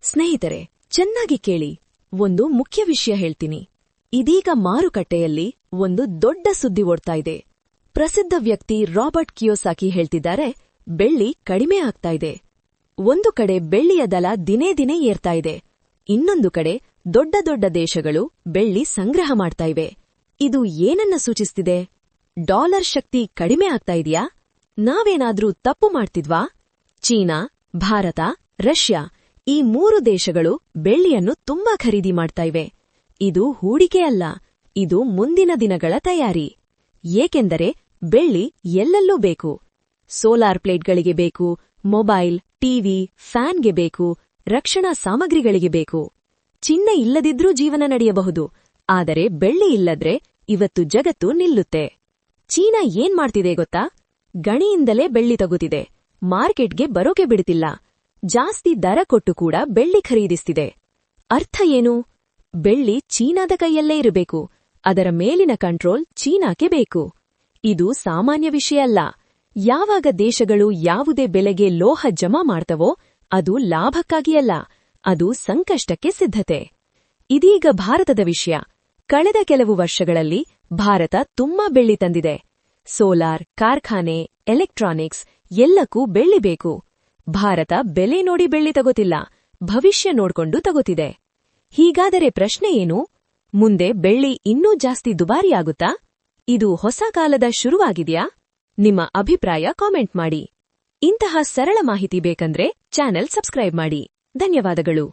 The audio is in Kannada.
ಸ್ನೇಹಿತರೆ, ಚೆನ್ನಾಗಿ ಕೇಳಿ. ಒಂದು ಮುಖ್ಯ ವಿಷಯ ಹೇಳ್ತೀನಿ. ಇದೀಗ ಮಾರುಕಟ್ಟೆಯಲ್ಲಿ ಒಂದು ದೊಡ್ಡ ಸುದ್ದಿ ಓಡ್ತಾ ಇದೆ. ಪ್ರಸಿದ್ಧ ವ್ಯಕ್ತಿ ರಾಬರ್ಟ್ ಕಿಯೋಸಾಕಿ ಹೇಳ್ತಿದ್ದಾರೆ, ಬೆಳ್ಳಿ ಕಡಿಮೆ ಆಗ್ತಾ ಇದೆ. ಒಂದು ಕಡೆ ಬೆಳ್ಳಿಯ ದರ ದಿನೇ ದಿನೇ ಏರ್ತಾ ಇದೆ. ಇನ್ನೊಂದು ಕಡೆ ದೊಡ್ಡ ದೊಡ್ಡ ದೇಶಗಳು ಬೆಳ್ಳಿ ಸಂಗ್ರಹ ಮಾಡ್ತಾ ಇವೆ. ಇದು ಏನನ್ನ ಸೂಚಿಸ್ತಿದೆ? ಡಾಲರ್ ಶಕ್ತಿ ಕಡಿಮೆ ಆಗ್ತಾ ಇದೆಯಾ? ನಾವೇನಾದ್ರೂ ತಪ್ಪು ಮಾಡ್ತಿದ್ವಾ? ಚೀನಾ, ಭಾರತ, ರಷ್ಯಾ ಈ 3 ದೇಶಗಳು ಬೆಳ್ಳಿಯನ್ನು ತುಂಬಾ ಖರೀದಿ ಮಾಡ್ತಾ ಇವೆ. ಇದು ಹೂಡಿಕೆ ಅಲ್ಲ, ಇದು ಮುಂದಿನ ದಿನಗಳ ತಯಾರಿ. ಏಕೆಂದರೆ ಬೆಳ್ಳಿ ಎಲ್ಲೆಲ್ಲೂ ಬೇಕು. ಸೋಲಾರ್ ಪ್ಲೇಟ್ಗಳಿಗೆ ಬೇಕು, ಮೊಬೈಲ್, ಟಿವಿ, ಫ್ಯಾನ್ಗೆ ಬೇಕು, ರಕ್ಷಣಾ ಸಾಮಗ್ರಿಗಳಿಗೆ ಬೇಕು. ಚಿನ್ನ ಇಲ್ಲದಿದ್ರೂ ಜೀವನ ನಡೆಯಬಹುದು, ಆದರೆ ಬೆಳ್ಳಿ ಇಲ್ಲದ್ರೆ ಇವತ್ತು ಜಗತ್ತು ನಿಲ್ಲುತ್ತೆ. ಚೀನಾ ಏನ್ ಮಾಡ್ತಿದೆ ಗೊತ್ತಾ? ಗಣಿಯಿಂದಲೇ ಬೆಳ್ಳಿ ತಗುತ್ತಿದೆ. ಮಾರ್ಕೆಟ್ಗೆ ಬರೋಕೆ ಬಿಡುತ್ತಿಲ್ಲ. ಜಾಸ್ತಿ ದರ ಕೊಟ್ಟು ಕೂಡ ಬೆಳ್ಳಿ ಖರೀದಿಸ್ತಿದೆ. ಅರ್ಥ ಏನು? ಬೆಳ್ಳಿ ಚೀನಾದ ಕೈಯಲ್ಲೇ ಇರಬೇಕು. ಅದರ ಮೇಲಿನ ಕಂಟ್ರೋಲ್ ಚೀನಾಕ್ಕೆ ಬೇಕು. ಇದು ಸಾಮಾನ್ಯ ವಿಷಯ ಅಲ್ಲ. ಯಾವಾಗ ದೇಶಗಳು ಯಾವುದೇ ಬೆಲೆಗೆ ಲೋಹ ಜಮಾ ಮಾಡ್ತವೋ ಅದು ಲಾಭಕ್ಕಾಗಿ ಅಲ್ಲ, ಅದು ಸಂಕಷ್ಟಕ್ಕೆ ಸಿದ್ಧತೆ. ಇದೀಗ ಭಾರತದ ವಿಷಯ. ಕಳೆದ ಕೆಲವು ವರ್ಷಗಳಲ್ಲಿ ಭಾರತ ತುಂಬಾ ಬೆಳ್ಳಿ ತಂದಿದೆ. ಸೋಲಾರ್, ಕಾರ್ಖಾನೆ, ಎಲೆಕ್ಟ್ರಾನಿಕ್ಸ್ ಎಲ್ಲಕ್ಕೂ ಬೆಳ್ಳಿ ಬೇಕು. ಭಾರತ ಬೆಲೆ ನೋಡಿ ಬೆಳ್ಳಿ ತಗೋತಿಲ್ಲ, ಭವಿಷ್ಯ ನೋಡ್ಕೊಂಡು ತಗೋತಿದೆ. ಹೀಗಾದರೆ ಪ್ರಶ್ನೆ ಏನು? ಮುಂದೆ ಬೆಳ್ಳಿ ಇನ್ನೂ ಜಾಸ್ತಿ ದುಬಾರಿಯಾಗುತ್ತಾ? ಇದು ಹೊಸ ಕಾಲದ ಶುರುವಾಗಿದೆಯಾ? ನಿಮ್ಮ ಅಭಿಪ್ರಾಯ ಕಾಮೆಂಟ್ ಮಾಡಿ. ಇಂತಹ ಸರಳ ಮಾಹಿತಿ ಬೇಕಂದ್ರೆ ಚಾನೆಲ್ ಸಬ್ಸ್ಕ್ರೈಬ್ ಮಾಡಿ. ಧನ್ಯವಾದಗಳು.